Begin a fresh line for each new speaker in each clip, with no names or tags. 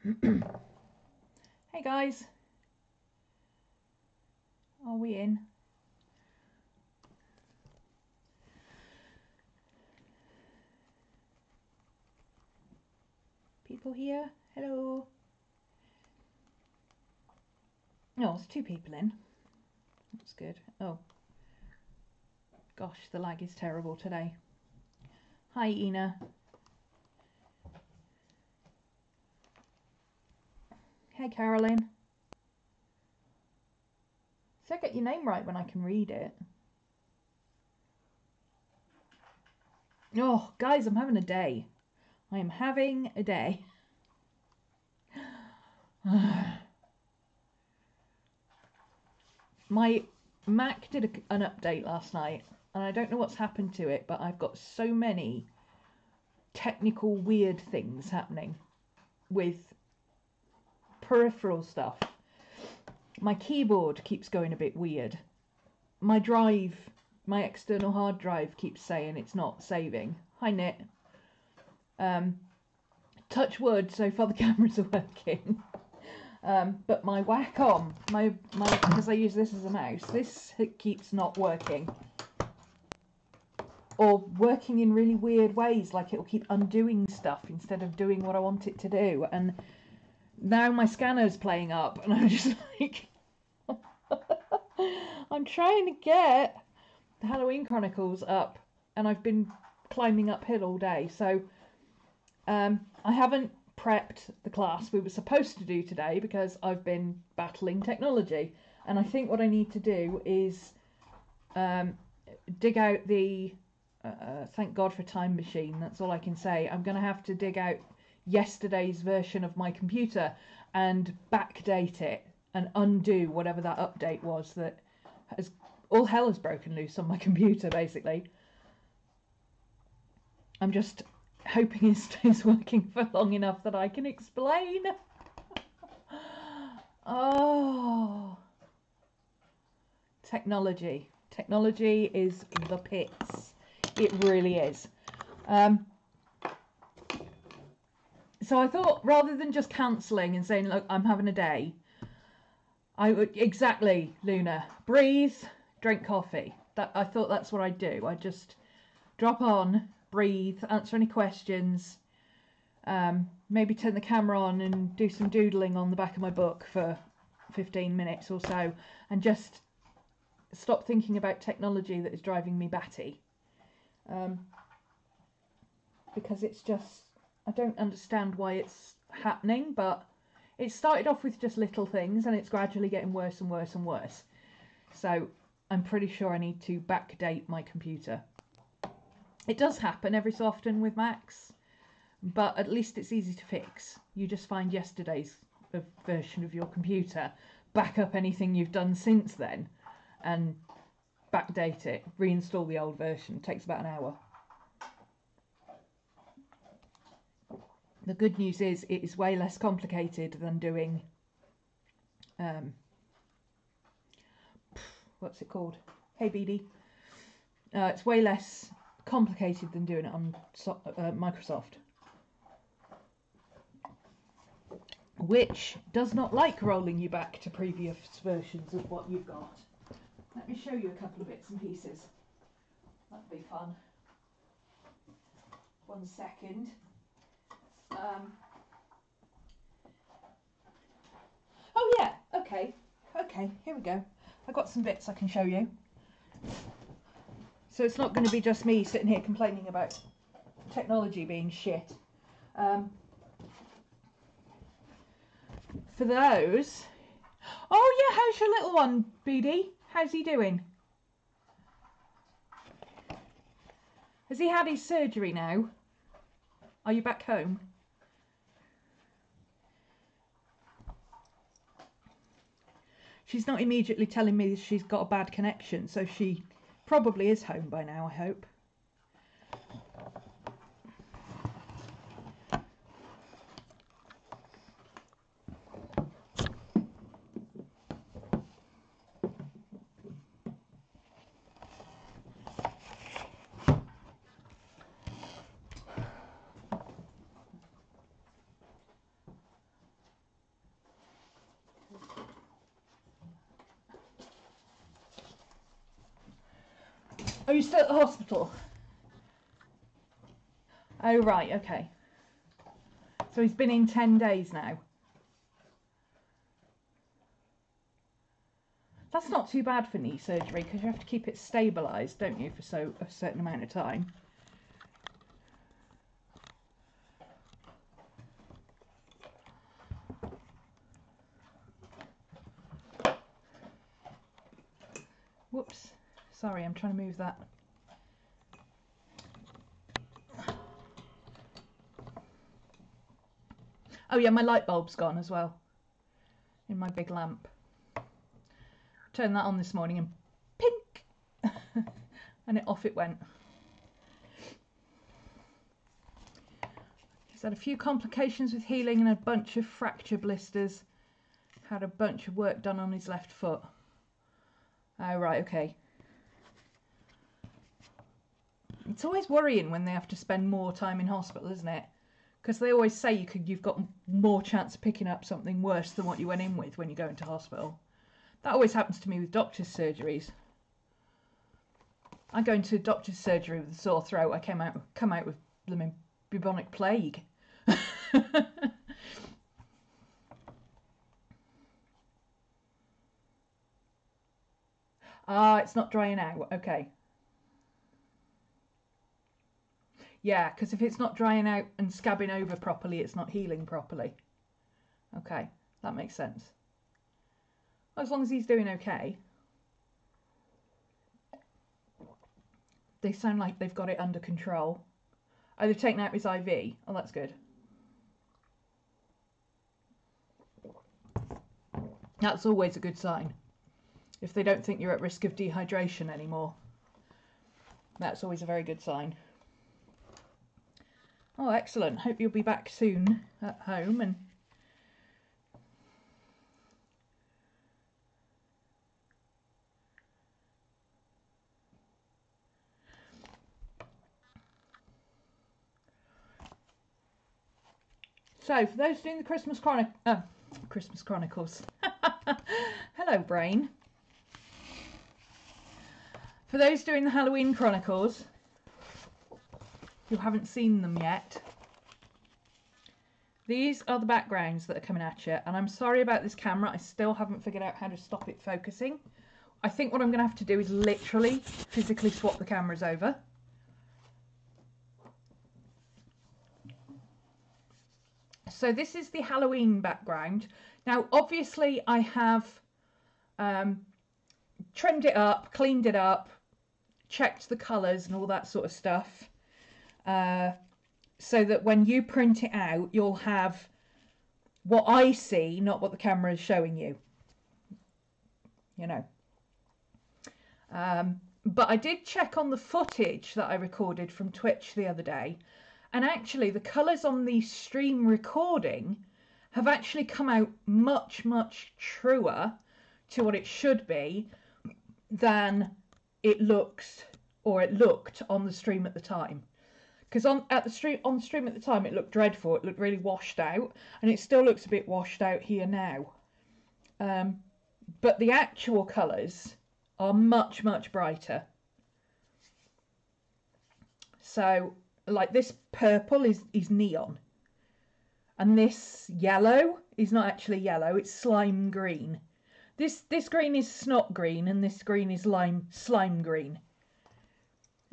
Hey guys, are we in? People here? Hello? No, there's 2 people in. That's good. Oh. Gosh, the lag is terrible today. Hi, Ina. Hey, Carolyn. So I get your name right when I can read it. Oh, guys, I'm having a day. I am having a day. My Mac did an update last night, and I don't know what's happened to it, but I've got so many technical weird things happening with peripheral stuff. My keyboard keeps going a bit weird. My drive, my external hard drive keeps saying it's not saving. Hi, Knit. Touch wood, so far the cameras are working. But my Wacom, because I use this as a mouse, this keeps not working. Or working in really weird ways, like it'll keep undoing stuff instead of doing what I want it to do. And now my scanner's playing up, and I'm just like, I'm trying to get the Halloween Chronicles up, and I've been climbing uphill all day. So I haven't prepped the class we were supposed to do today because I've been battling technology. And I think what I need to do is dig out the thank God for Time Machine, that's all I can say. I'm going to have to dig out yesterday's version of my computer and backdate it and undo whatever that update was that has all hell has broken loose on my computer, basically. I'm just hoping it stays working for long enough that I can explain. Oh, technology is the pits. It really is. So I thought, rather than just cancelling and saying, look, I'm having a day, I would, exactly, Luna, breathe, drink coffee. I thought that's what I'd do. I'd just drop on, breathe, answer any questions, maybe turn the camera on and do some doodling on the back of my book for 15 minutes or so, and just stop thinking about technology that is driving me batty. Because it's just, I don't understand why it's happening, but it started off with just little things and it's gradually getting worse and worse and worse. So I'm pretty sure I need to backdate my computer. It does happen every so often with Macs, but at least it's easy to fix. You just find yesterday's version of your computer, back up anything you've done since then, and backdate it, reinstall the old version. It takes about an hour. The good news is it is way less complicated than doing, what's it called? Hey BD. It's way less complicated than doing it on Microsoft, which does not like rolling you back to previous versions of what you've got. Let me show you a couple of bits and pieces. That'd be fun. 1 second. Oh yeah, okay, here we go. I've got some bits I can show you. So it's not going to be just me sitting here complaining about technology being shit. For those... Oh yeah, how's your little one, BD? How's he doing? Has he had his surgery now? Are you back home? She's not immediately telling me she's got a bad connection, so she probably is home by now, I hope. Are you still at the hospital? Oh, right, okay. So he's been in 10 days now. That's not too bad for knee surgery because you have to keep it stabilised, don't you, for a certain amount of time. Whoops. Sorry, I'm trying to move that. Oh yeah, my light bulb's gone as well in my big lamp. Turned that on this morning and pink and off it went. He's had a few complications with healing and a bunch of fracture blisters. Had a bunch of work done on his left foot. Oh right, okay. It's always worrying when they have to spend more time in hospital, isn't it? Because they always say you've got more chance of picking up something worse than what you went in with when you go into hospital. That always happens to me with doctor's surgeries. I go into doctor's surgery with a sore throat. I come out with blooming bubonic plague. Ah, it's not drying out. Okay. Yeah, because if it's not drying out and scabbing over properly, it's not healing properly. Okay, that makes sense. Well, as long as he's doing okay. They sound like they've got it under control. Oh, they've taken out his IV. Oh, that's good. That's always a good sign. If they don't think you're at risk of dehydration anymore. That's always a very good sign. Oh, excellent. Hope you'll be back soon at home and so for those doing the Christmas Chronicles. Hello, brain. For those doing the Halloween Chronicles who haven't seen them yet, these are the backgrounds that are coming at you. And I'm sorry about this camera. I still haven't figured out how to stop it focusing. I think what I'm going to have to do is literally physically swap the cameras over. So this is the Halloween background. Now, obviously, I have trimmed it up, cleaned it up, checked the colours and all that sort of stuff. So that when you print it out, you'll have what I see, not what the camera is showing you. You know. But I did check on the footage that I recorded from Twitch the other day. And actually, the colours on the stream recording have actually come out much, much truer to what it should be than it looks, or it looked on the stream at the time. Because on the stream at the time, it looked dreadful. It looked really washed out, and it still looks a bit washed out here now. But the actual colours are much, much brighter. So, like this purple is neon, and this yellow is not actually yellow, it's slime green. This green is snot green, and this green is slime green.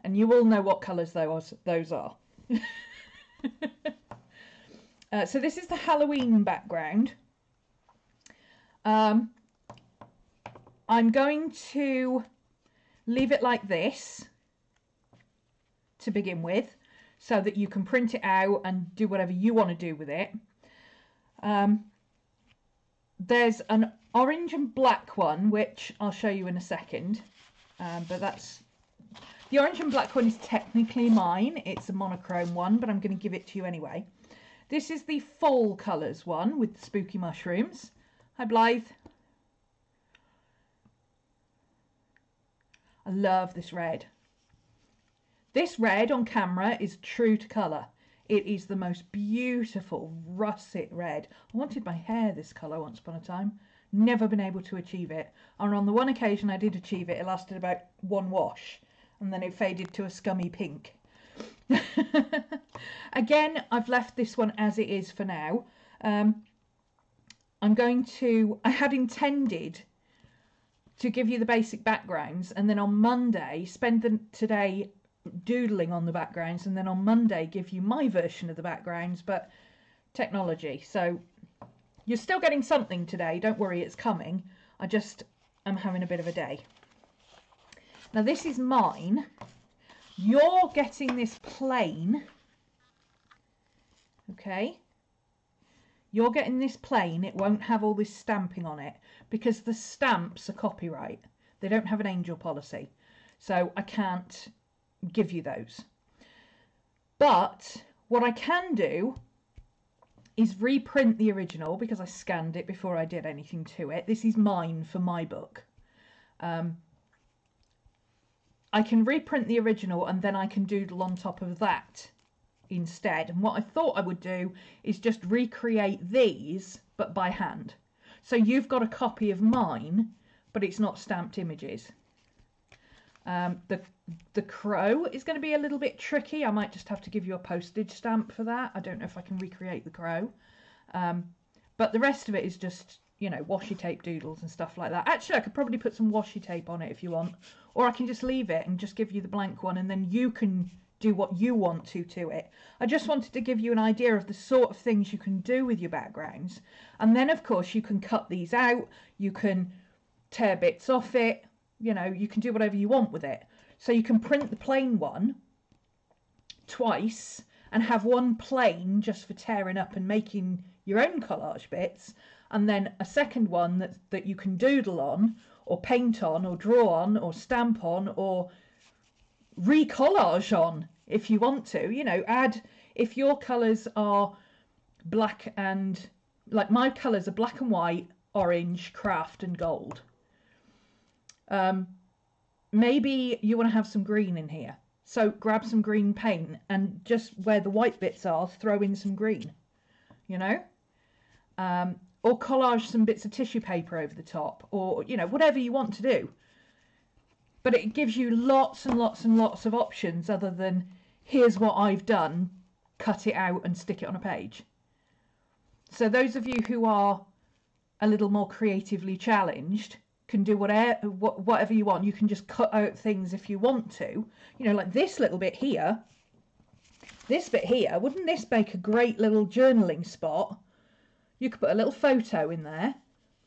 And you all know what colours those are. So this is the Halloween background. I'm going to leave it like this to begin with, so that you can print it out and do whatever you want to do with it. There's an orange and black one, which I'll show you in a second. But the orange and black one is technically mine. It's a monochrome one, but I'm going to give it to you anyway. This is the fall colours one with the spooky mushrooms. Hi, Blythe. I love this red. This red on camera is true to colour. It is the most beautiful russet red. I wanted my hair this colour once upon a time. Never been able to achieve it. And on the one occasion I did achieve it, it lasted about one wash. and then it faded to a scummy pink. Again, I've left this one as it is for now. I had intended to give you the basic backgrounds, and then on Monday spend today doodling on the backgrounds, and then on Monday give you my version of the backgrounds, but technology. So you're still getting something today, don't worry, it's coming. I just am having a bit of a day. Now this is mine. You're getting this plain, okay? You're getting this plain. It won't have all this stamping on it because the stamps are copyright. They don't have an angel policy, so I can't give you those. But what I can do is reprint the original because I scanned it before I did anything to it. This is mine for my book. I can reprint the original and then I can doodle on top of that instead. And what I thought I would do is just recreate these, but by hand. So you've got a copy of mine, but it's not stamped images. The crow is going to be a little bit tricky. I might just have to give you a postage stamp for that. I don't know if I can recreate the crow. But the rest of it is just, you know, washi tape doodles and stuff like that. Actually, I could probably put some washi tape on it if you want. Or I can just leave it and just give you the blank one, and then you can do what you want to it. I just wanted to give you an idea of the sort of things you can do with your backgrounds. And then, of course, you can cut these out. You can tear bits off it. You know, you can do whatever you want with it. So you can print the plain one twice and have one plain just for tearing up and making your own collage bits, and then a second one that you can doodle on or paint on or draw on or stamp on or recollage on if you want to. You know, add, if your colours are black and, like my colours are black and white, orange, craft and gold. Maybe you want to have some green in here. So grab some green paint and just where the white bits are, throw in some green, you know? Or collage some bits of tissue paper over the top, or, you know, whatever you want to do. But it gives you lots and lots and lots of options other than, here's what I've done, cut it out and stick it on a page. So those of you who are a little more creatively challenged can do whatever you want. You can just cut out things if you want to. You know, like this little bit here, this bit here, wouldn't this make a great little journaling spot? You could put a little photo in there,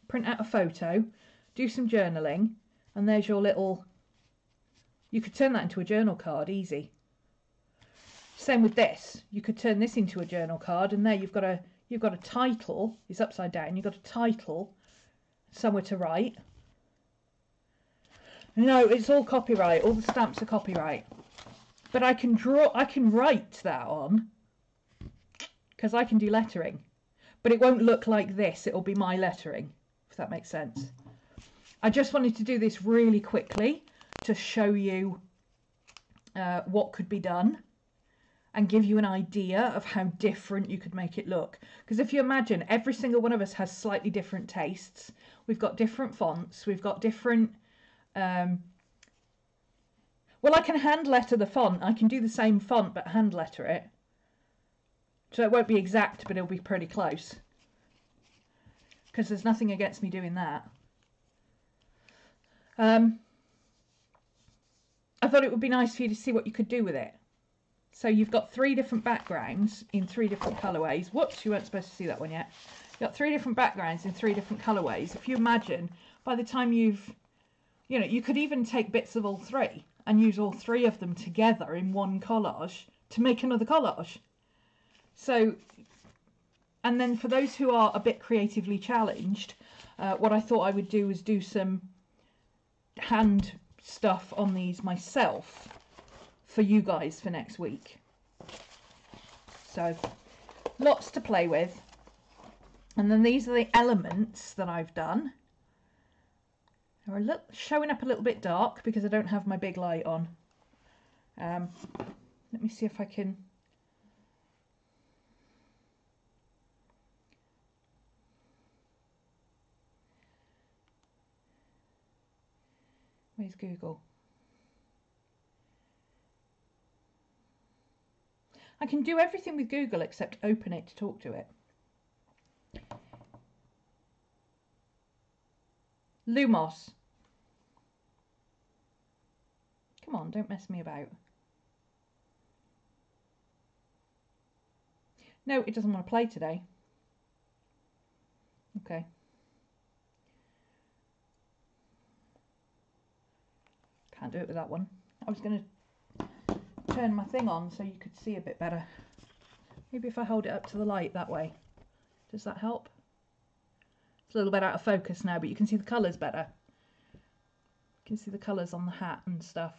print out a photo, do some journaling, and there's your little, you could turn that into a journal card, easy. Same with this. You could turn this into a journal card, and there you've got a title. It's upside down. You've got a title, somewhere to write. No, it's all copyright. All the stamps are copyright. But I can write that on, because I can do lettering. But it won't look like this. It'll be my lettering, if that makes sense. I just wanted to do this really quickly to show you what could be done and give you an idea of how different you could make it look. Because if you imagine, every single one of us has slightly different tastes. We've got different fonts. We've got different... well, I can hand letter the font. I can do the same font but hand letter it. So it won't be exact, but it'll be pretty close. Because there's nothing against me doing that. I thought it would be nice for you to see what you could do with it. So you've got 3 different backgrounds in 3 different colourways. Whoops, you weren't supposed to see that one yet. You've got 3 different backgrounds in 3 different colourways. If you imagine, by the time you've... You know, you could even take bits of all 3 and use all 3 of them together in one collage to make another collage. So, and then for those who are a bit creatively challenged, what I thought I would do was do some hand stuff on these myself for you guys for next week. So, lots to play with. And then these are the elements that I've done. They're showing up a little bit dark because I don't have my big light on. Let me see if I can... Where's Google? I can do everything with Google except open it to talk to it. Lumos. Come on, don't mess me about. No, it doesn't want to play today. Okay. Can't do it with that one. I was going to turn my thing on so you could see a bit better. Maybe if I hold it up to the light that way. Does that help? It's a little bit out of focus now, but you can see the colours better. You can see the colours on the hat and stuff.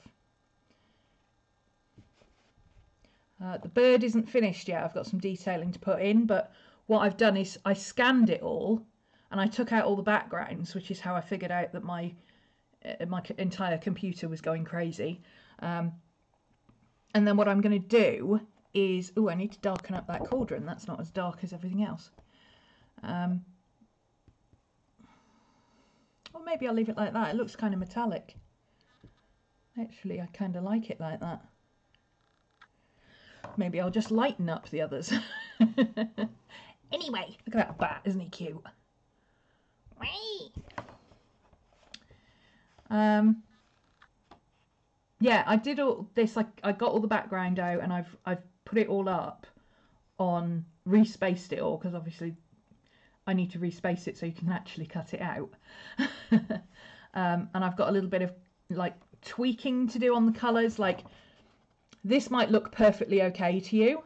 The bird isn't finished yet. I've got some detailing to put in, but what I've done is I scanned it all and I took out all the backgrounds, which is how I figured out that my entire computer was going crazy. And then what I'm going to do is, oh, I need to darken up that cauldron. That's not as dark as everything else. Or maybe I'll leave it like that. It looks kind of metallic. Actually, I kind of like it like that. Maybe I'll just lighten up the others. Anyway, look at that bat, isn't he cute? Yeah, I did all this. I got all the background out, and I've put it all up on respaced it all, because obviously I need to respace it so you can actually cut it out. And I've got a little bit of like tweaking to do on the colours. Like, this might look perfectly okay to you,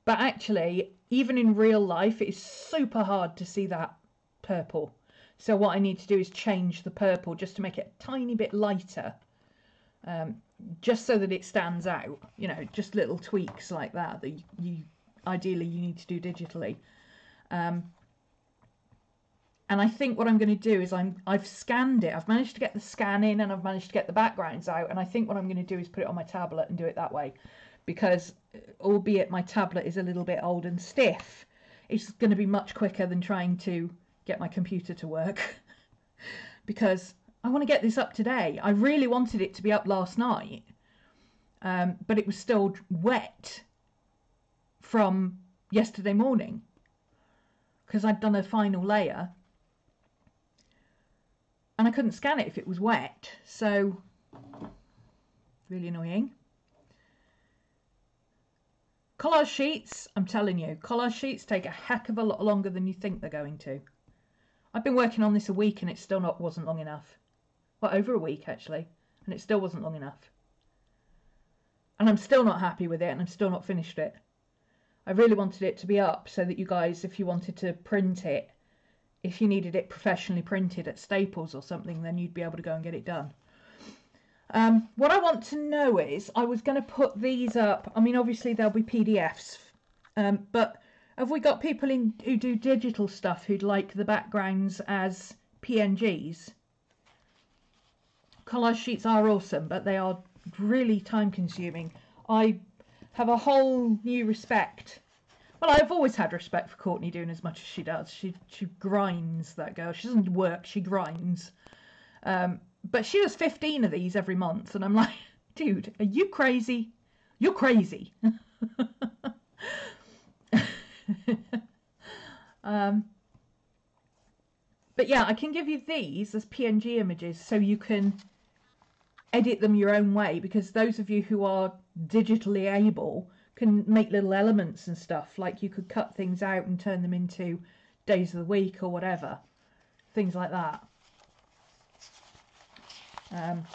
but actually, even in real life, it is super hard to see that purple. So what I need to do is change the purple just to make it a tiny bit lighter, just so that it stands out. You know, just little tweaks like that that you ideally you need to do digitally. And I think what I'm going to do is I've scanned it. I've managed to get the scan in and I've managed to get the backgrounds out. And I think what I'm going to do is put it on my tablet and do it that way. Because albeit my tablet is a little bit old and stiff, it's going to be much quicker than trying to get my computer to work. Because I want to get this up today. I really wanted it to be up last night. But it was still wet from yesterday morning. Because I'd done a final layer. And I couldn't scan it if it was wet, so really annoying. Collage sheets, I'm telling you, collage sheets take a heck of a lot longer than you think they're going to. I've been working on this a week and it still wasn't long enough. Well, over a week actually, and it still wasn't long enough. And I'm still not happy with it, and I've still not finished it. I really wanted it to be up so that you guys, if you wanted to print it, if you needed it professionally printed at Staples or something, then you'd be able to go and get it done. What I want to know is, I was going to put these up. I mean, obviously there'll be PDFs, but have we got people who do digital stuff who'd like the backgrounds as PNGs? Collage sheets are awesome, but they are really time consuming. I have a whole new respect. Well, I've always had respect for Courtney doing as much as she does. She grinds, that girl. She doesn't work, she grinds. But she does 15 of these every month, and I'm like, dude, are you crazy? You're crazy. But yeah, I can give you these as PNG images so you can edit them your own way, because those of you who are digitally able can make little elements and stuff. Like, you could cut things out and turn them into days of the week or whatever, things like that.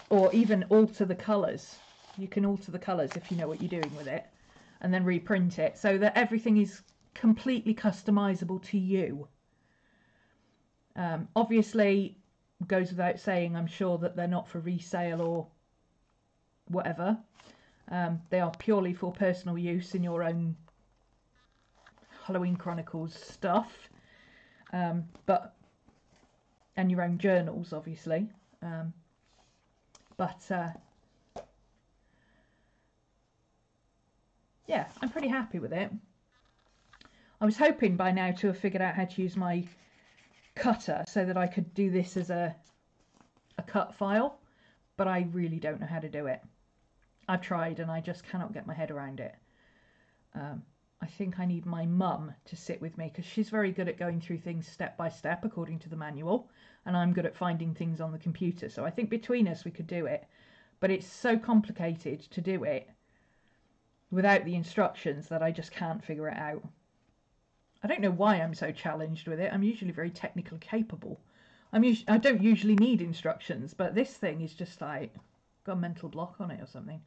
Or even alter the colours. You can alter the colours if you know what you're doing with it, and then reprint it so that everything is completely customizable to you. Obviously, goes without saying, I'm sure that they're not for resale or whatever. They are purely for personal use in your own Halloween Chronicles stuff, and your own journals, obviously. Yeah, I'm pretty happy with it. I was hoping by now to have figured out how to use my cutter so that I could do this as a cut file, but I really don't know how to do it. I've tried and I just cannot get my head around it. I think I need my mum to sit with me because she's very good at going through things step by step according to the manual, and I'm good at finding things on the computer. So I think between us we could do it, but it's so complicated to do it without the instructions that I just can't figure it out. I don't know why I'm so challenged with it. I'm usually very technically capable. I don't usually need instructions, but this thing is just like got a mental block on it or something.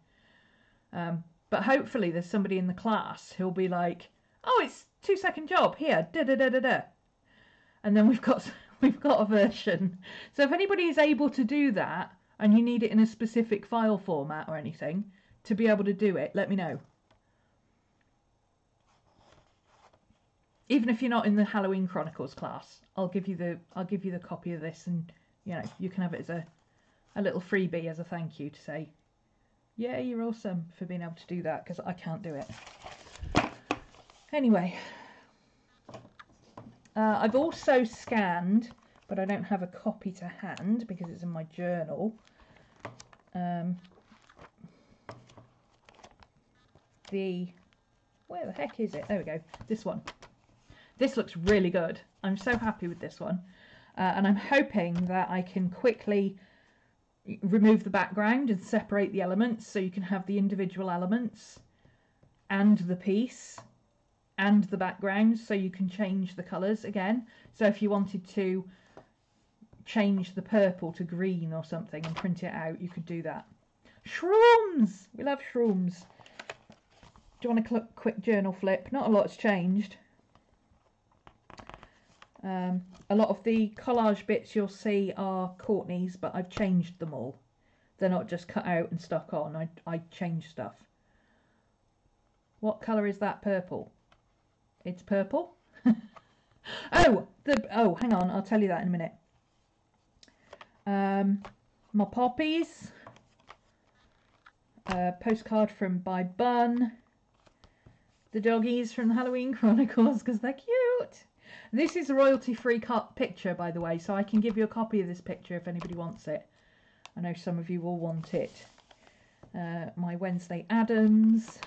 But hopefully there's somebody in the class who'll be like, "Oh, it's 2-second job here, da da da da da," and then we've got a version. So if anybody is able to do that and you need it in a specific file format or anything to be able to do it, let me know. Even if you're not in the Halloween Chronicles class, I'll give you the copy of this, and you can have it as a little freebie as a thank you to say, yeah, you're awesome for being able to do that, because I can't do it. Anyway, I've also scanned, but I don't have a copy to hand because it's in my journal. Where the heck is it? There we go. This one. This looks really good. I'm so happy with this one. And I'm hoping that I can quickly remove the background and separate the elements so you can have the individual elements and the piece and the background, so you can change the colours again. So if you wanted to change the purple to green or something and print it out, you could do that. Shrooms! We love shrooms. Do you want a quick journal flip? Not a lot's changed. A lot of the collage bits you'll see are Courtney's, but I've changed them all. They're not just cut out and stuck on. I changed stuff. What colour is that purple? It's purple? Oh, hang on, I'll tell you that in a minute. My poppies. Postcard from By Bun. The doggies from the Halloween Chronicles because they're cute. This is a royalty-free picture, by the way, so I can give you a copy of this picture if anybody wants it. I know some of you will want it. My Wednesday Addams.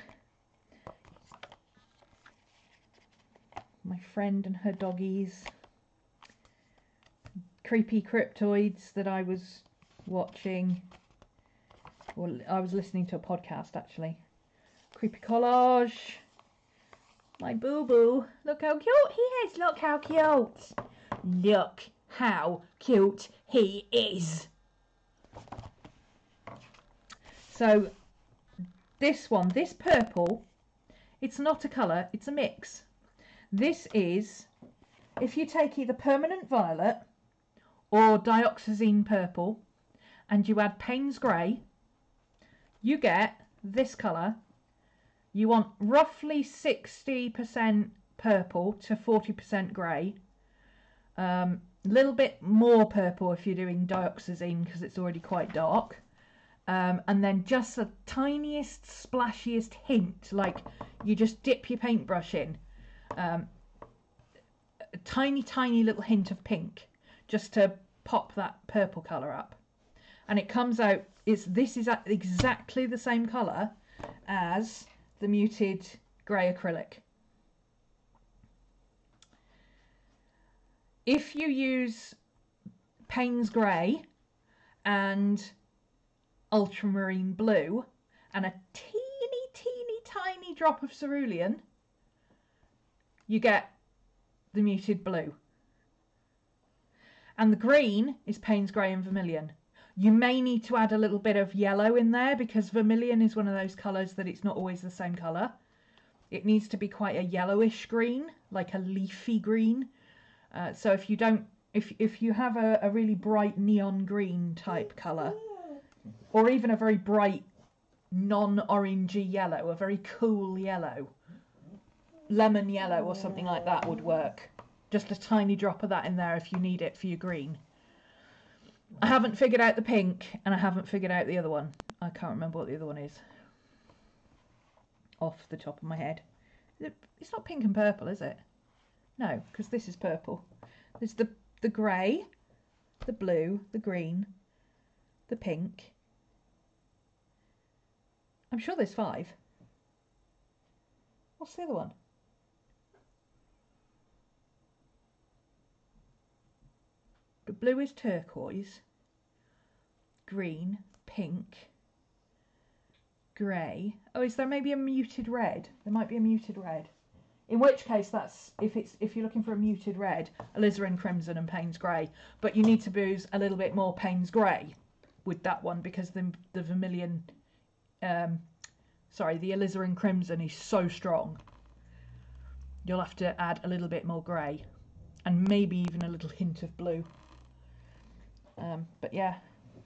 My friend and her doggies. Creepy cryptoids that I was watching. Well, I was listening to a podcast, actually. Creepy collage. My boo-boo. Look how cute he is. Look how cute. Look how cute he is. So, this one, this purple, it's not a colour, it's a mix. This is, if you take either permanent violet or dioxazine purple and you add Payne's grey, you get this colour. You want roughly 60% purple to 40% grey. A little bit more purple if you're doing dioxazine because it's already quite dark. And then just the tiniest, splashiest hint, like you just dip your paintbrush in. A tiny, tiny little hint of pink just to pop that purple colour up. And it comes out, this is exactly the same colour as the muted grey acrylic. If you use Payne's grey and ultramarine blue and a teeny, teeny, tiny drop of cerulean, you get the muted blue. And the green is Payne's grey and vermilion. You may need to add a little bit of yellow in there because vermilion is one of those colours that it's not always the same colour. It needs to be quite a yellowish green, like a leafy green. So if you have a really bright neon green type colour, or even a very bright non-orangey yellow, a very cool yellow, lemon yellow or something like that would work. Just a tiny drop of that in there if you need it for your green. I haven't figured out the pink, and I haven't figured out the other one. I can't remember what the other one is off the top of my head. It's not pink and purple, is it? No, because this is purple. There's the grey, the blue, the green, the pink. I'm sure there's 5. What's the other one? The blue is turquoise, green, pink, grey. Oh, is there maybe a muted red? There might be a muted red. In which case, that's if you're looking for a muted red, alizarin crimson and Payne's grey. But you need to booze a little bit more Payne's grey with that one because the vermilion, the alizarin crimson is so strong. You'll have to add a little bit more grey and maybe even a little hint of blue. But yeah,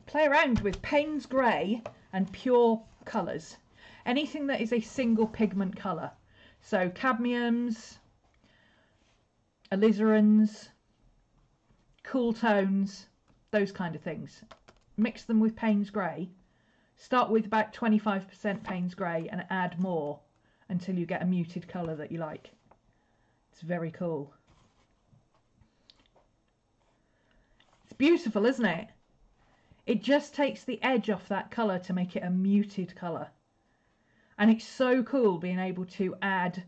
play around with Payne's grey and pure colours. Anything that is a single pigment colour. So cadmiums, alizarins, cool tones, those kind of things. Mix them with Payne's grey. Start with about 25% Payne's grey and add more until you get a muted colour that you like. It's very cool. It's beautiful, isn't it? It just takes the edge off that colour to make it a muted colour. And it's so cool being able to add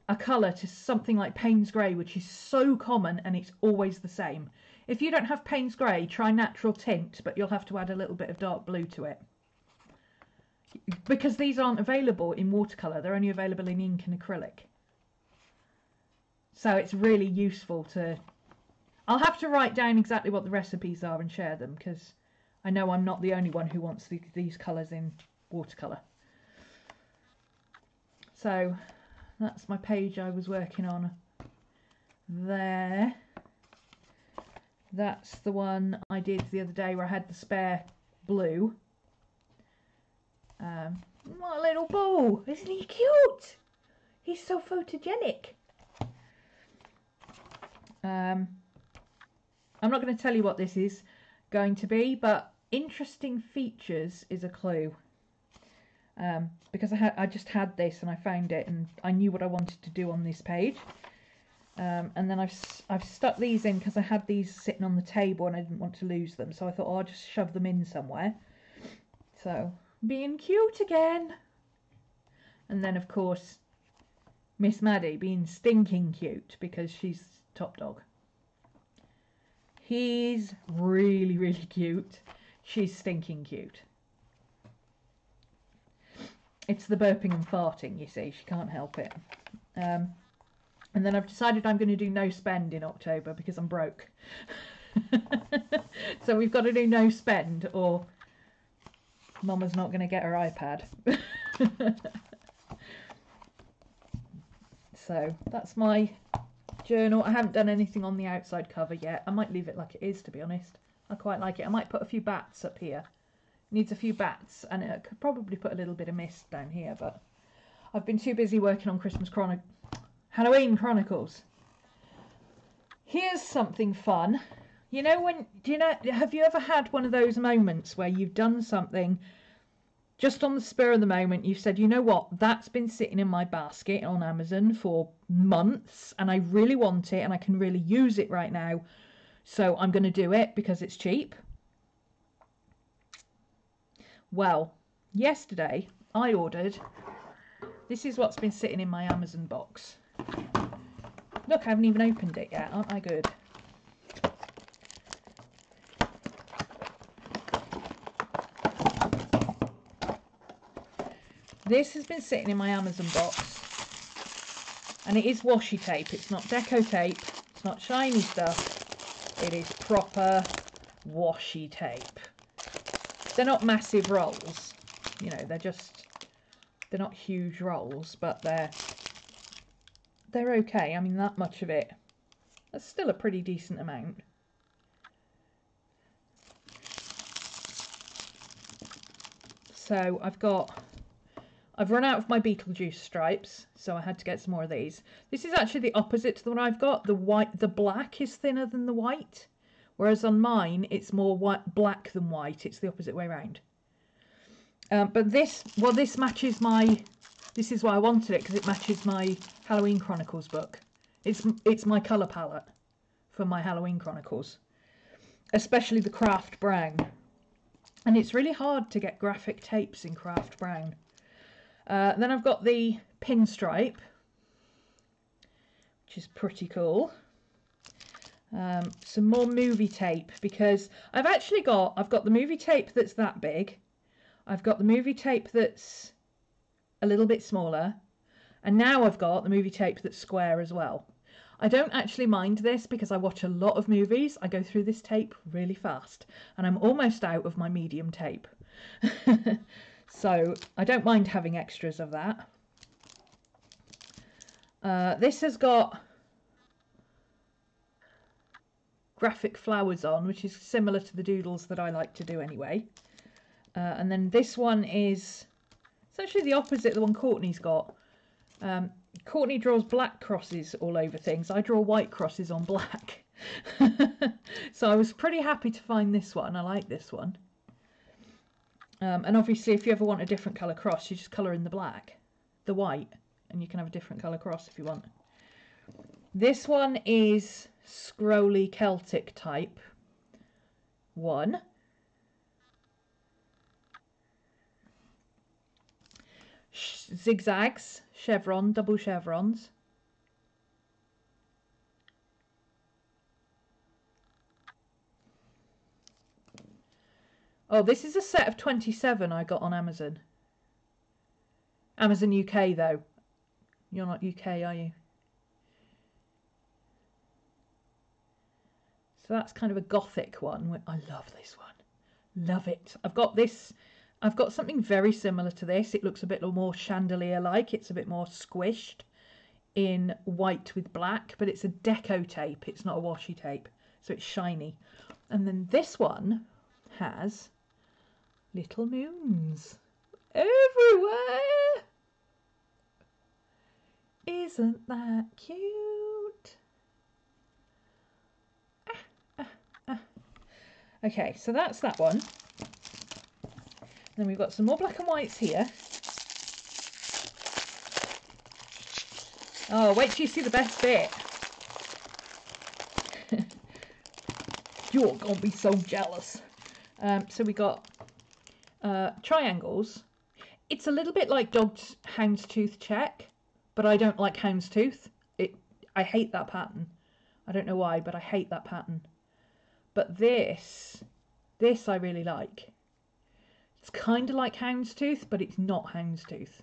a colour to something like Payne's grey, which is so common and it's always the same. If you don't have Payne's grey, try natural tint, but you'll have to add a little bit of dark blue to it. Because these aren't available in watercolour, they're only available in ink and acrylic. So it's really useful to... I'll have to write down exactly what the recipes are and share them, because I know I'm not the only one who wants these colours in watercolour. So that's my page I was working on there. That's the one I did the other day where I had the spare blue. What a little ball! Isn't he cute? He's so photogenic. I'm not going to tell you what this is going to be, but interesting features is a clue. Because I just had this and I found it and I knew what I wanted to do on this page. And then I've stuck these in because I had these sitting on the table and I didn't want to lose them. So I thought, oh, I'll just shove them in somewhere. So, being cute again. And then, of course, Miss Maddie being stinking cute because she's top dog. He's really, really cute. She's stinking cute. It's the burping and farting, you see. She can't help it. And then I've decided I'm going to do no spend in October because I'm broke. So we've got to do no spend or Mama's not going to get her iPad. So that's my journal. I haven't done anything on the outside cover yet. I might leave it like it is, to be honest. I quite like it. I might put a few bats up here. Needs a few bats, and I could probably put a little bit of mist down here, but I've been too busy working on Halloween Chronicles. Here's something fun. You know have you ever had one of those moments where you've done something just on the spur of the moment, you've said, you know what, that's been sitting in my basket on Amazon for months and I really want it and I can really use it right now, so I'm going to do it because it's cheap? Well, yesterday I ordered, this is what's been sitting in my Amazon box. Look, I haven't even opened it yet, aren't I good? This has been sitting in my Amazon box, and it is washi tape. It's not deco tape, it's not shiny stuff, it is proper washi tape. They're not massive rolls, you know, they're not huge rolls, but they're okay. I mean, that much of it, that's still a pretty decent amount. So I've run out of my Beetlejuice stripes, so I had to get some more of these. This is actually the opposite to the one I've got. The black is thinner than the white, whereas on mine it's more black than white. It's the opposite way around. But this matches my. This is why I wanted it, because it matches my Halloween Chronicles book. It's my colour palette for my Halloween Chronicles, especially the craft brown. And it's really hard to get graphic tapes in craft brown. Then I've got the pinstripe, which is pretty cool. Some more movie tape, because I've got the movie tape that's that big. I've got the movie tape that's a little bit smaller, and now I've got the movie tape that's square as well. I don't actually mind this because I watch a lot of movies. I go through this tape really fast, and I'm almost out of my medium tape. So I don't mind having extras of that. This has got graphic flowers on, which is similar to the doodles that I like to do anyway. And then this one is, it's actually the opposite of the one Courtney's got. Courtney draws black crosses all over things. I draw white crosses on black. So I was pretty happy to find this one. I like this one. And obviously if you ever want a different colour cross, you just colour in the white, and you can have a different colour cross if you want. This one is scrolly Celtic type 1. Zigzags, chevron, double chevrons. Oh, this is a set of 27 I got on Amazon. Amazon UK though. You're not UK, are you? So that's kind of a gothic one. I love this one. Love it. I've got something very similar to this. It looks a bit more chandelier-like. It's a bit more squished in white with black, but it's a deco tape. It's not a washi tape, so it's shiny. And then this one has little moons everywhere. Isn't that cute? Okay, so that's that one. Then we've got some more black and whites here. Oh, wait till you see the best bit. You're gonna be so jealous. So we got triangles. It's a little bit like dog's houndstooth check, but I don't like houndstooth. I hate that pattern. I don't know why, but I hate that pattern. But this I really like. It's kind of like houndstooth, but it's not houndstooth.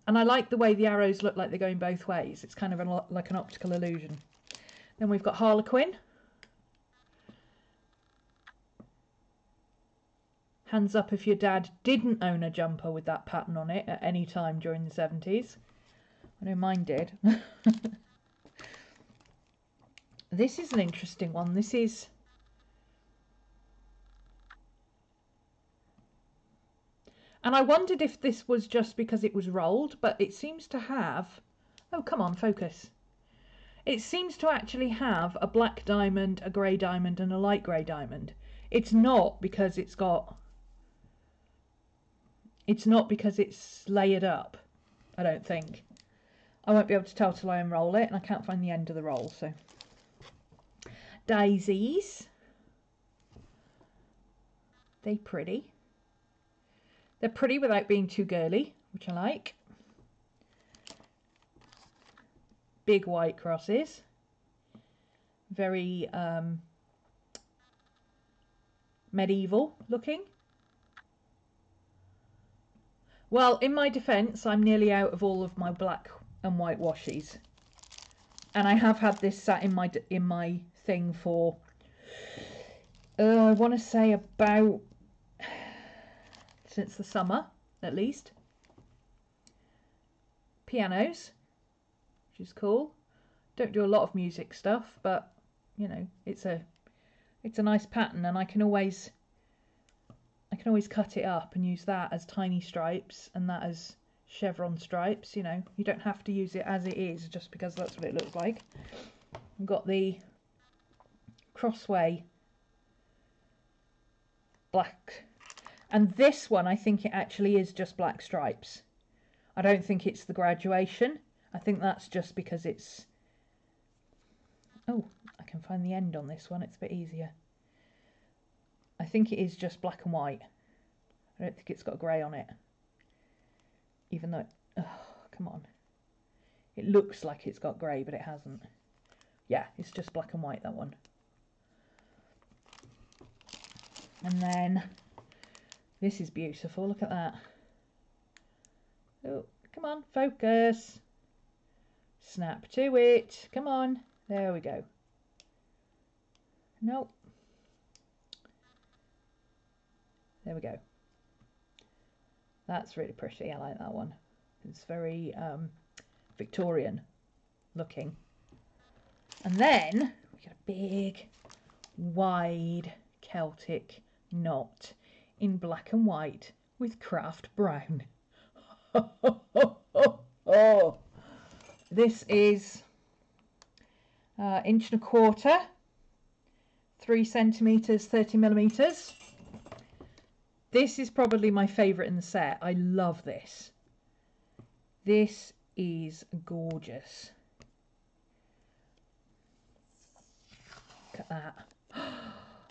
And I like the way the arrows look like they're going both ways. It's kind of like an optical illusion. Then we've got Harlequin. Hands up if your dad didn't own a jumper with that pattern on it at any time during the 70s. I know mine did. This is an interesting one. This is... And I wondered if this was just because it was rolled, but it seems to have... Oh, come on, focus. It seems to actually have a black diamond, a grey diamond, and a light grey diamond. It's not because it's got... It's not because it's layered up, I don't think. I won't be able to tell till I unroll it, and I can't find the end of the roll, so... Daisies. They pretty. They're pretty without being too girly, which I like. Big white crosses. Very medieval looking. Well, in my defence, I'm nearly out of all of my black and white washies. And I have had this sat in my thing for, I want to say about... since the summer, at least. Pianos, which is cool. Don't do a lot of music stuff, but you know, it's a nice pattern, and I can always cut it up and use that as tiny stripes and that as chevron stripes. You know, you don't have to use it as it is just because that's what it looks like. I've got the crossway black. And this one, I think it actually is just black stripes. I don't think it's the graduation. I think that's just because it's... Oh, I can find the end on this one. It's a bit easier. I think it is just black and white. I don't think it's got grey on it. even though, oh, come on. It looks like it's got grey, but it hasn't. Yeah, it's just black and white, that one. And then this is beautiful. Look at that. Oh, come on, focus. Snap to it. Come on. There we go. Nope. There we go. That's really pretty. I like that one. It's very Victorian looking. And then we get a big, wide Celtic knot in black and white with craft brown. Oh. This is 1.25 inch, 3 centimeters, 30mm. This is probably my favourite in the set. I love this. This is gorgeous. Look at that.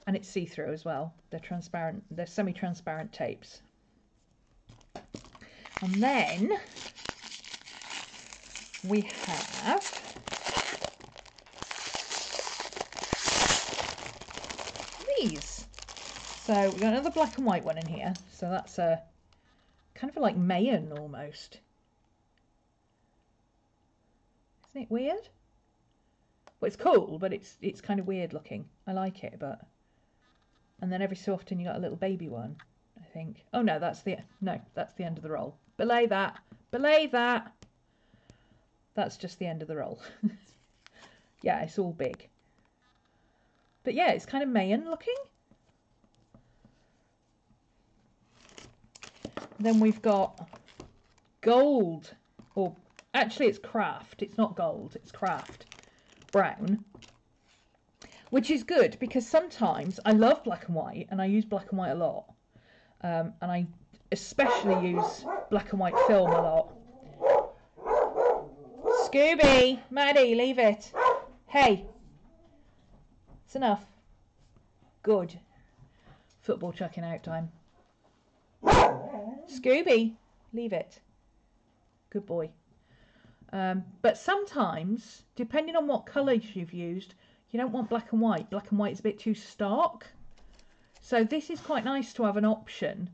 And it's see-through as well. They're transparent, they're semi-transparent tapes. And then we have these. So we've got another black and white one in here. So that's a kind of like Mayan almost. Isn't it weird? Well, it's cool, but it's kind of weird looking. I like it, but... And then every so often you got a little baby one, I think. Oh no, that's the end of the roll. Belay that. Belay that. That's just the end of the roll. Yeah, it's all big. But yeah, it's kind of Mayan looking. Then we've got gold, or actually it's craft. It's not gold, it's craft brown, which is good because sometimes I love black and white and I use black and white a lot, and I especially use black and white film a lot. Scooby, Maddie, leave it. Hey, it's enough. Good. Football chucking out time. Scooby, leave it. Good boy. But sometimes, depending on what colours you've used, you don't want black and white. Black and white is a bit too stark. So this is quite nice to have an option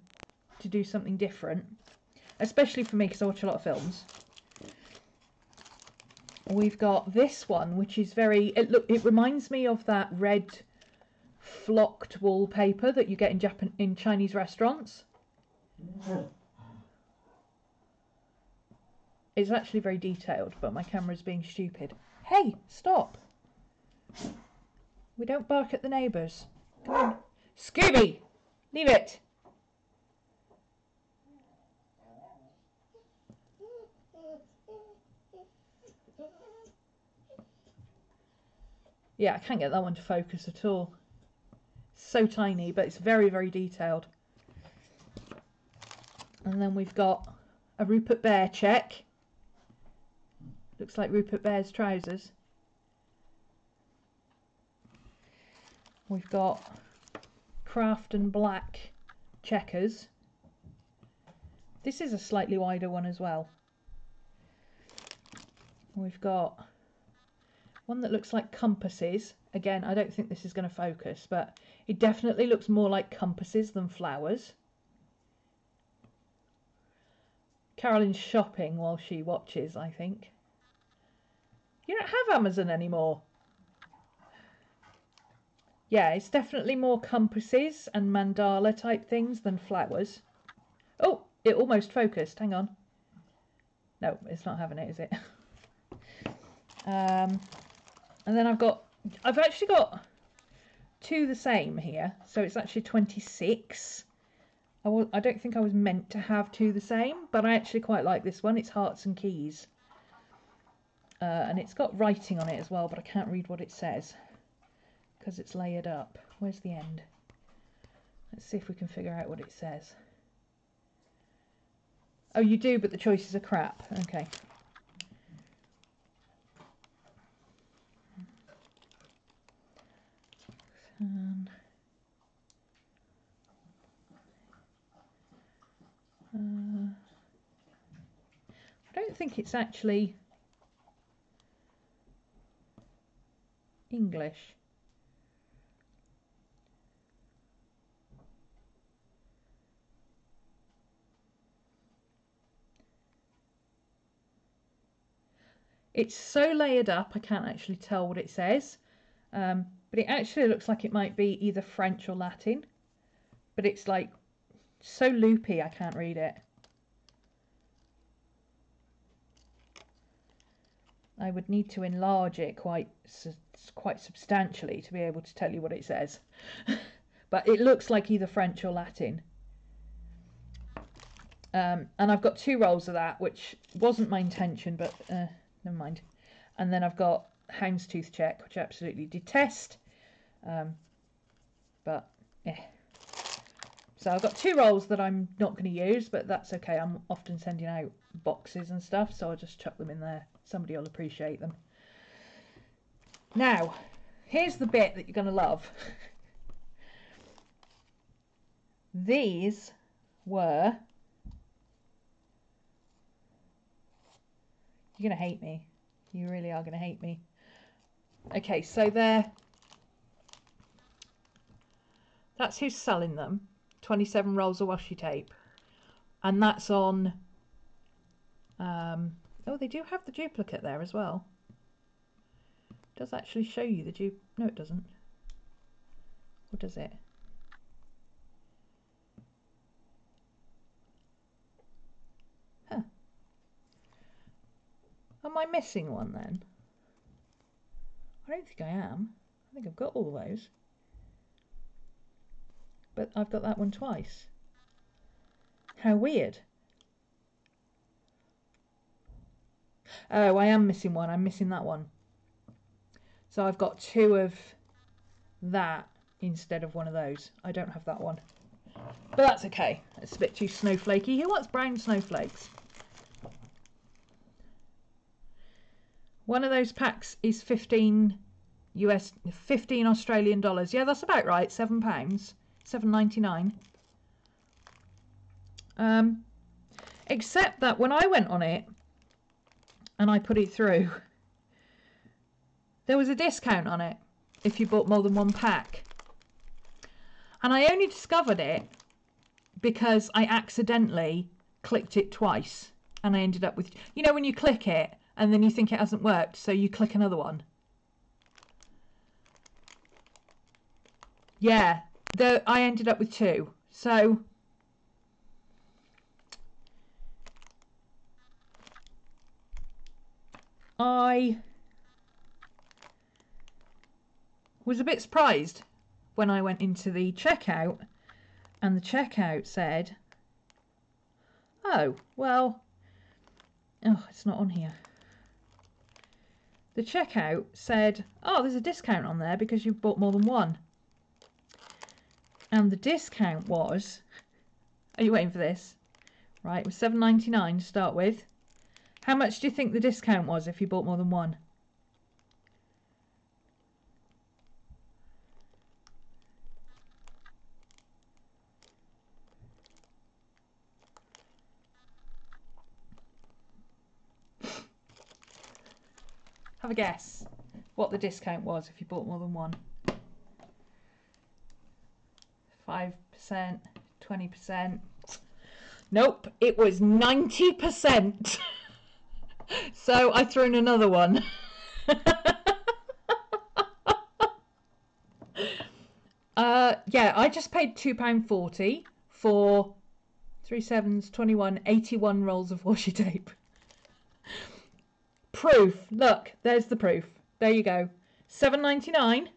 to do something different, especially for me because I watch a lot of films. We've got this one, which is very... It reminds me of that red flocked wallpaper that you get in Chinese restaurants. It's actually very detailed, but my camera's being stupid. Hey, stop! We don't bark at the neighbours. Come on. Scooby! Leave it! Yeah, I can't get that one to focus at all. It's so tiny, but it's very, very detailed. And then we've got a Rupert Bear check. Looks like Rupert Bear's trousers. We've got craft and black checkers. This is a slightly wider one as well. We've got one that looks like compasses. Again, I don't think this is going to focus, but it definitely looks more like compasses than flowers. Carolyn's shopping while she watches, I think. You don't have Amazon anymore. Yeah, it's definitely more compasses and mandala type things than flowers. Oh, it almost focused. Hang on. No, it's not having it, is it? And then I've actually got two the same here. So it's actually 26. I don't think I was meant to have two the same, but I actually quite like this one. It's Hearts and Keys. And it's got writing on it as well, but I can't read what it says because it's layered up. Where's the end? Let's see if we can figure out what it says. Oh, you do, but the choices are crap. Okay. think it's actually English. It's so layered up I can't actually tell what it says, but it actually looks like it might be either French or Latin, but it's like so loopy I can't read it. I would need to enlarge it quite substantially to be able to tell you what it says. But it looks like either French or Latin. And I've got 2 rolls of that, which wasn't my intention, but never mind. And then I've got Houndstooth Check, which I absolutely detest. But so I've got 2 rolls that I'm not going to use, but that's okay. I'm often sending out boxes and stuff, so I'll just chuck them in there. Somebody will appreciate them. Now, here's the bit that you're going to love. These were... You're going to hate me. You really are going to hate me. Okay, so that's who's selling them. 27 rolls of washi tape. And that's on... oh, they do have the duplicate there as well. It does actually show you the No, it doesn't. Or does it? Huh. Am I missing one then? I don't think I am. I think I've got all those. But I've got that one twice. How weird. Oh, I am missing one. I'm missing that one. So I've got 2 of that instead of one of those. I don't have that one. But that's okay. It's a bit too snowflakey. Who wants brown snowflakes? One of those packs is 15 Australian dollars. Yeah, that's about right. £7. $7.99. Except that when I went on it and I put it through, there was a discount on it if you bought more than 1 pack. And I only discovered it because I accidentally clicked it twice and I ended up with, you know, when you click it and then you think it hasn't worked, so you click another one. Yeah, I ended up with 2. So I was a bit surprised when I went into the checkout and the checkout said, oh, well, oh, it's not on here. The checkout said, oh, there's a discount on there because you've bought more than 1. And the discount was, are you waiting for this? Right, it was $7.99 to start with. How much do you think the discount was if you bought more than 1? Have a guess what the discount was if you bought more than 1. 5%, 20%. Nope, it was 90%. So I threw in another one. Yeah, I just paid £2.40 for 3 7s, 21, 81 rolls of washi tape. Proof. Look, there's the proof. There you go. $7.99.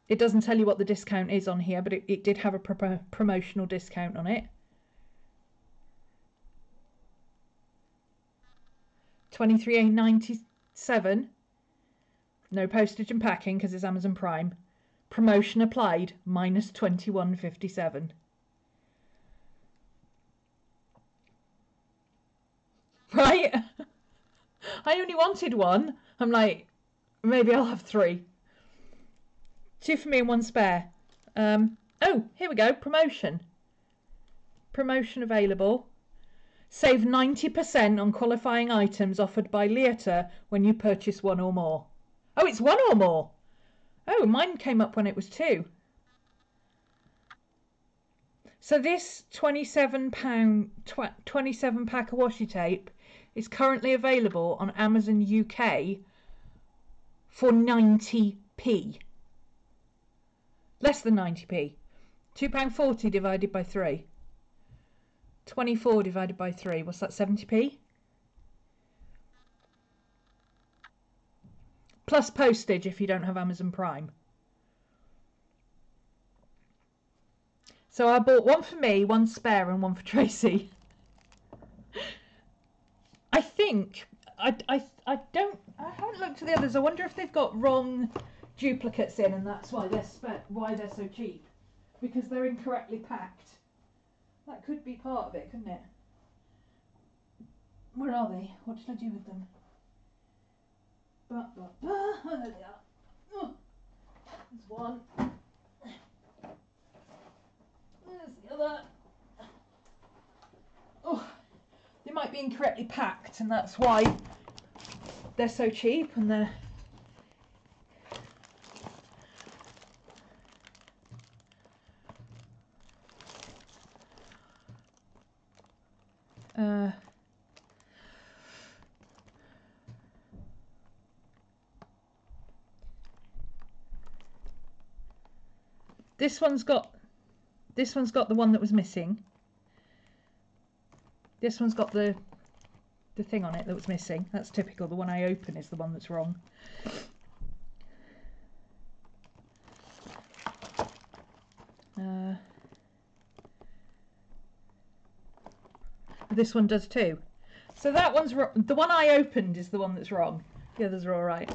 It doesn't tell you what the discount is on here, but it did have a promotional discount on it. $23.97. No postage and packing because it's Amazon Prime. Promotion applied, minus $21.57. Right? I only wanted 1. I'm like, maybe I'll have 3. 2 for me and 1 spare. Oh, here we go. Promotion available. Save 90% on qualifying items offered by Leota when you purchase one or more. Oh, it's one or more. Oh, mine came up when it was two. So this £27 27 pack of washi tape is currently available on Amazon UK for 90p. Less than 90p. £2.40 divided by 3. 24 divided by 3. What's that, 70p? Plus postage if you don't have Amazon Prime. So I bought one for me, one spare and one for Tracy. I think I haven't looked at the others. I wonder if they've got wrong duplicates in and that's why they're so cheap, because they're incorrectly packed. That could be part of it, couldn't it? Where are they? What did I do with them? Oh, there they are. Oh, there's one. There's the other. Oh, they might be incorrectly packed and that's why they're so cheap and they're... This one's got the one that was missing. This one's got the thing on it that was missing. That's typical. The one I open is the one that's wrong. This one does too. So that one's wrong. The one I opened is the one that's wrong. The others are all right.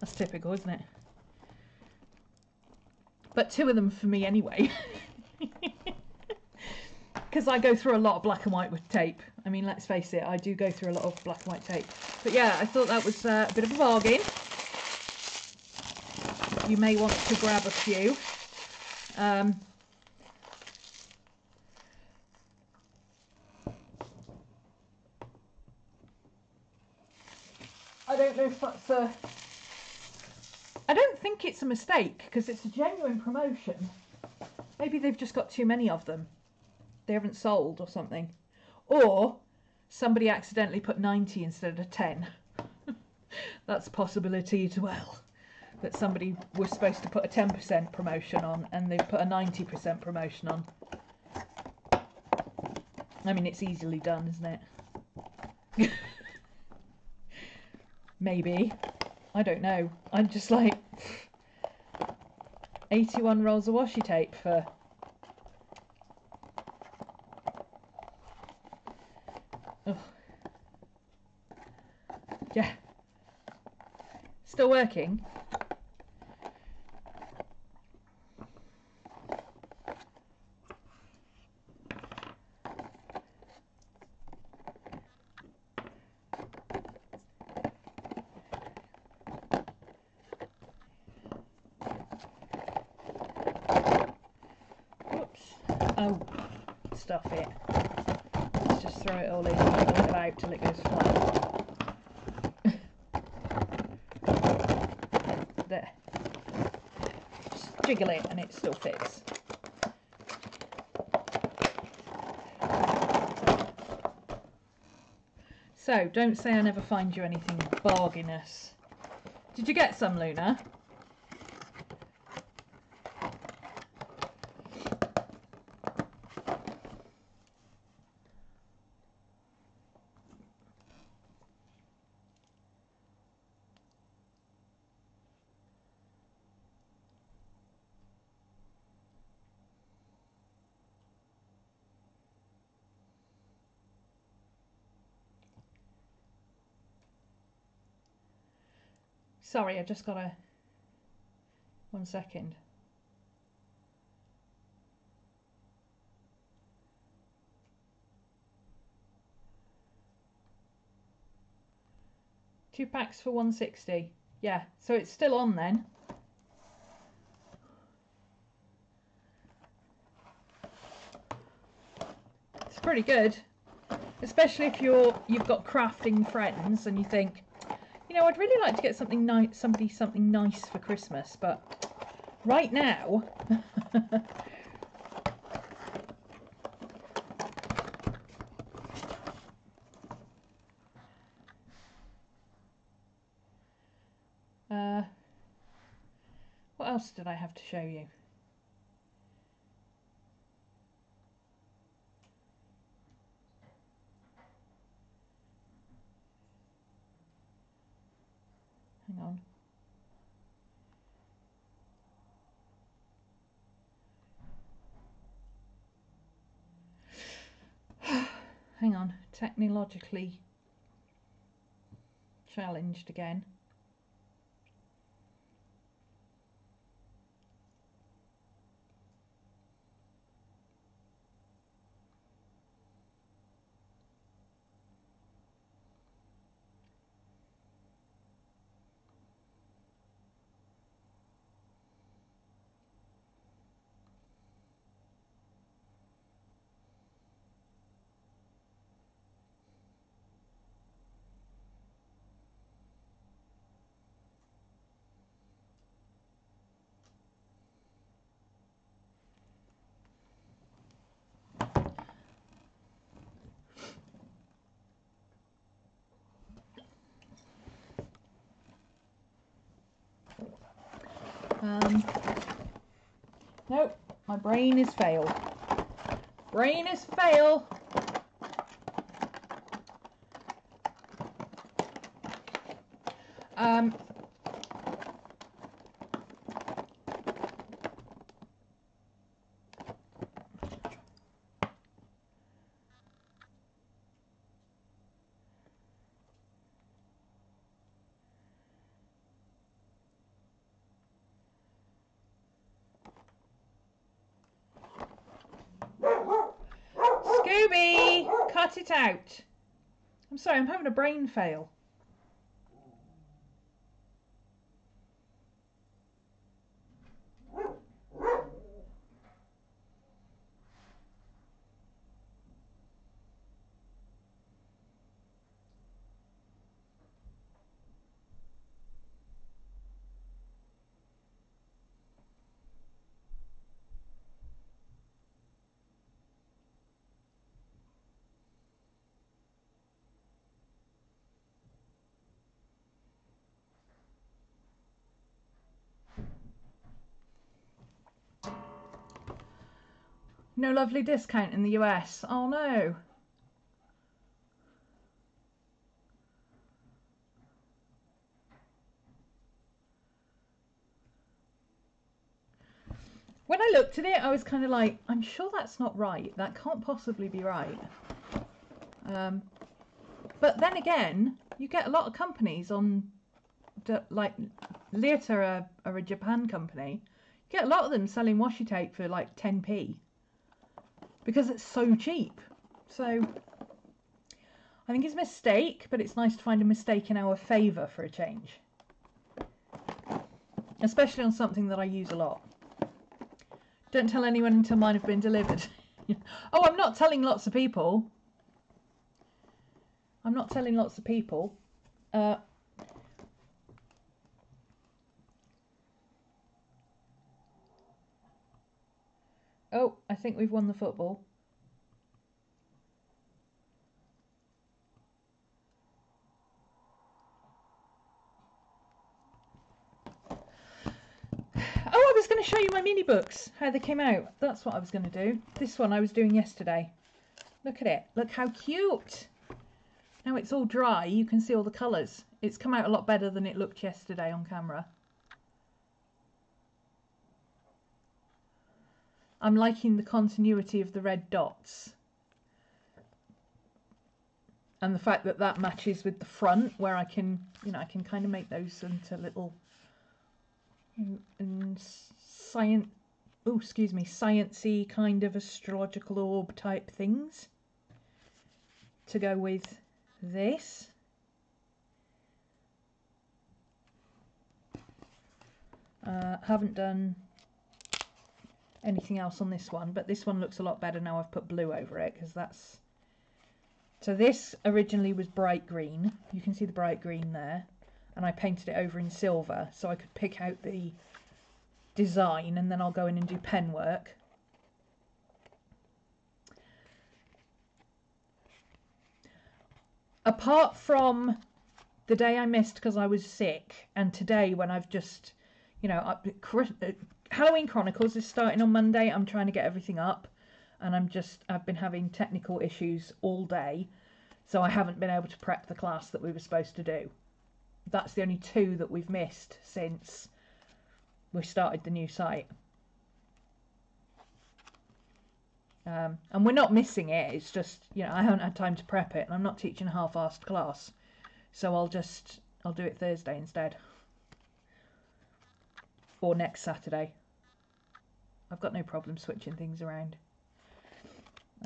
That's typical, isn't it? But two of them for me anyway. Because I go through a lot of black and white with tape. I mean, let's face it, I do go through a lot of black and white tape. But yeah, I thought that was a bit of a bargain. You may want to grab a few. I don't know if that's a... I don't think it's a mistake, because it's a genuine promotion. Maybe they've just got too many of them. They haven't sold or something. Or somebody accidentally put 90 instead of 10. That's a possibility as well. That somebody was supposed to put a 10% promotion on and they put a 90% promotion on. I mean, it's easily done, isn't it? Maybe. I don't know. I'm just like 81 rolls of washi tape for... Oh. Yeah. Still working. Oh, stuff it. Let's just throw it all in and jiggle it out till it goes flat. There. Just jiggle it and it still fits. So, don't say I never find you anything bargainous. Did you get some, Luna? Sorry, I just got a... 1 second. Two packs for 160. Yeah, so it's still on then. It's pretty good. Especially if you've got crafting friends and you think, you know, I'd really like to get something nice, something nice for Christmas, but right now. What else did I have to show you? Hang on. Hang on. Technologically challenged again. Nope, my brain is fail. Brain is fail. Scooby, cut it out. I'm sorry, I'm having a brain fail. No lovely discount in the US. Oh no. When I looked at it, I was kind of like, I'm sure that's not right. That can't possibly be right. But then again, you get a lot of companies on, like Leota are a Japan company. You get a lot of them selling washi tape for like 10p because it's so cheap. So I think it's a mistake, but it's nice to find a mistake in our favour for a change. Especially on something that I use a lot. Don't tell anyone until mine have been delivered. Oh, I'm not telling lots of people. I'm not telling lots of people. Oh, I think we've won the football. Oh, I was going to show you my mini books, how they came out. That's what I was going to do. This one I was doing yesterday. Look at it. Look how cute. Now it's all dry, you can see all the colours. It's come out a lot better than it looked yesterday on camera. I'm liking the continuity of the red dots. And the fact that that matches with the front, where I can, you know, I can kind of make those into little sciencey kind of astrological orb type things to go with this. Haven't done anything else on this one, but this one looks a lot better now I've put blue over it, because that's So this originally was bright green. You can see the bright green there. And I painted it over in silver so I could pick out the design, and then I'll go in and do pen work. Apart from the day I missed because I was sick, and today when I've just, you know, Halloween Chronicles is starting on Monday. I'm trying to get everything up, and I've been having technical issues all day, so I haven't been able to prep the class that we were supposed to do. That's the only 2 that we've missed since we started the new site. And we're not missing it, it's just, you know, I haven't had time to prep it, and I'm not teaching a half-assed class, so I'll do it Thursday instead, or next Saturday. I've got no problem switching things around.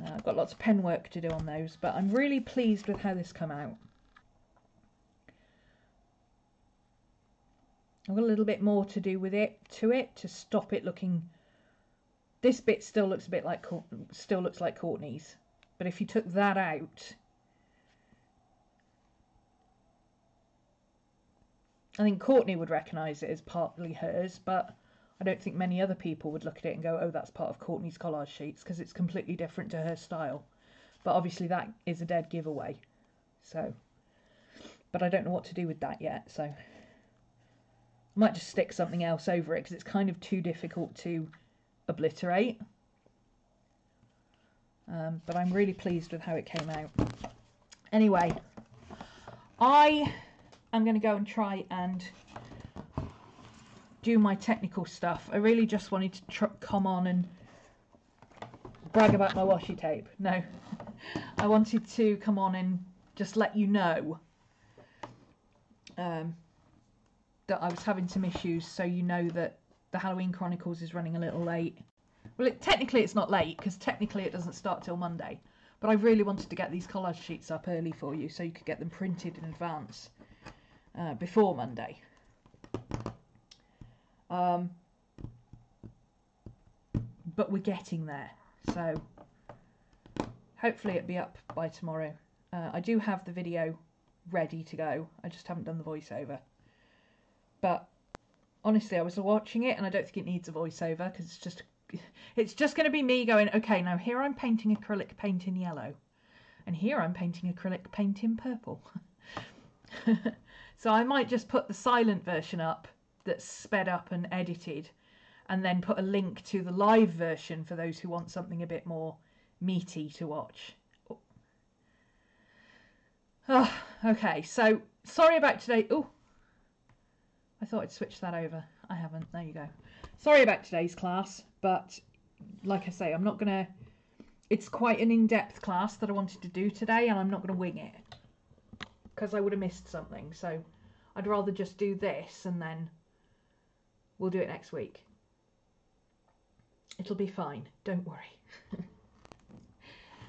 I've got lots of pen work to do on those, but I'm really pleased with how this come out. I've got a little bit more to do with it, to stop it looking. This bit still looks a bit like Courtney's, but if you took that out, I think Courtney would recognise it as partly hers, but I don't think many other people would look at it and go, oh, that's part of Courtney's collage sheets, because it's completely different to her style. But obviously that is a dead giveaway. So, but I don't know what to do with that yet, so I might just stick something else over it, because it's kind of too difficult to obliterate. But I'm really pleased with how it came out. Anyway, I'm going to go and try and do my technical stuff. I really just wanted to come on and brag about my washi tape. No, I wanted to come on and just let you know that I was having some issues, so you know that the Halloween Chronicles is running a little late. Well, technically it's not late, because technically it doesn't start till Monday, but I really wanted to get these collage sheets up early for you so you could get them printed in advance before Monday. But we're getting there, so hopefully it'll be up by tomorrow. I do have the video ready to go, I just haven't done the voiceover. But honestly, I was watching it and I don't think it needs a voiceover, because it's just going to be me going, okay, now here I'm painting acrylic paint in yellow, and here I'm painting acrylic paint in purple. So I might just put the silent version up that's sped up and edited, and then put a link to the live version for those who want something a bit more meaty to watch. Oh, okay, so sorry about today. Oh, I thought I'd switch that over. I haven't. There you go. Sorry about today's class, but like I say, I'm not going to... It's quite an in-depth class that I wanted to do today, and I'm not going to wing it, because I would have missed something. So I'd rather just do this, and then we'll do it next week. It'll be fine. Don't worry.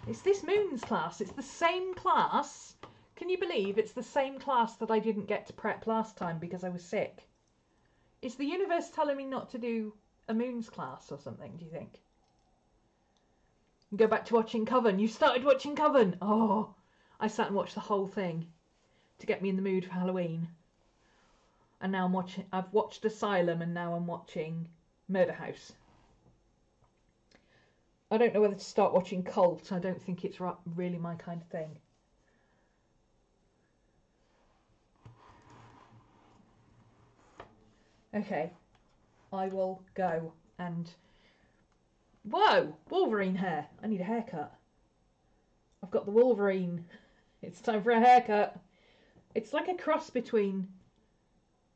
It's this Moon's class. It's the same class. Can you believe it's the same class that I didn't get to prep last time because I was sick? Is the universe telling me not to do a Moon's class or something, do you think? Go back to watching Coven. You started watching Coven. Oh, I sat and watched the whole thing to get me in the mood for Halloween. And now I've watched Asylum, and now I'm watching Murder House. I don't know whether to start watching Cult. I don't think it's really my kind of thing. Okay, I will go and... Whoa! Wolverine hair. I need a haircut. I've got the Wolverine. It's time for a haircut. It's like a cross between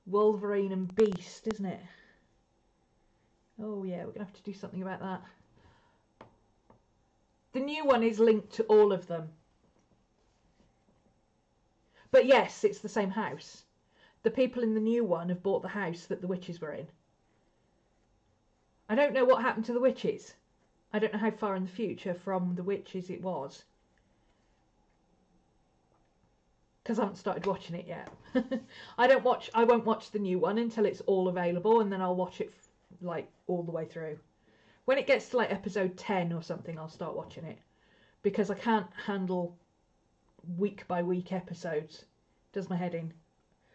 Wolverine and Beast, isn't it? Oh yeah, we're going to have to do something about that. The new one is linked to all of them. But yes, it's the same house. The people in the new one have bought the house that the witches were in. I don't know what happened to the witches. I don't know how far in the future from the witches it was, because I haven't started watching it yet. I won't watch the new one until it's all available, and then I'll watch it like all the way through. When it gets to like episode 10 or something, I'll start watching it, because I can't handle week by week episodes. Does my head in.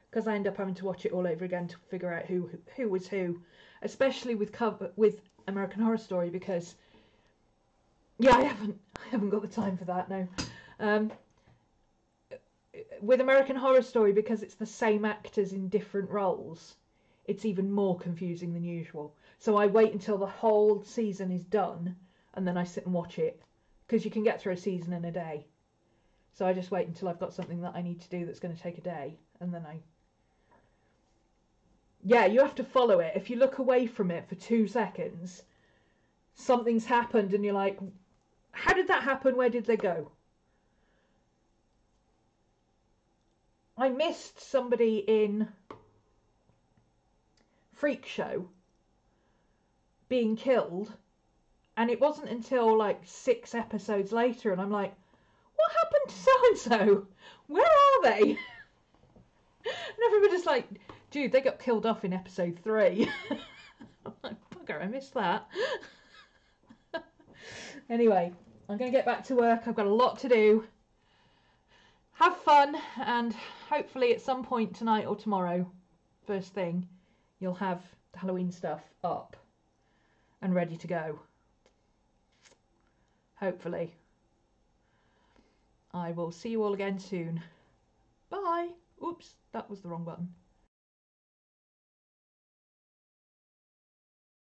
Because I end up having to watch it all over again to figure out who was who. Especially with American Horror Story, because yeah, I haven't got the time for that now. With American Horror Story, because it's the same actors in different roles, it's even more confusing than usual. So I wait until the whole season is done and then I sit and watch it, because you can get through a season in a day. So I just wait until I've got something that I need to do that's going to take a day, and then yeah, you have to follow it. If you look away from it for 2 seconds, something's happened and you're like, how did that happen? Where did they go? I missed somebody in Freak Show being killed, and it wasn't until like 6 episodes later, and I'm like, what happened to so-and-so? Where are they? And everybody's like, dude, they got killed off in episode 3. I'm like, bugger, I missed that. Anyway, I'm going to get back to work. I've got a lot to do. Have fun, and hopefully at some point tonight or tomorrow, first thing, you'll have the Halloween stuff up and ready to go. Hopefully. I will see you all again soon. Bye. Oops, that was the wrong button.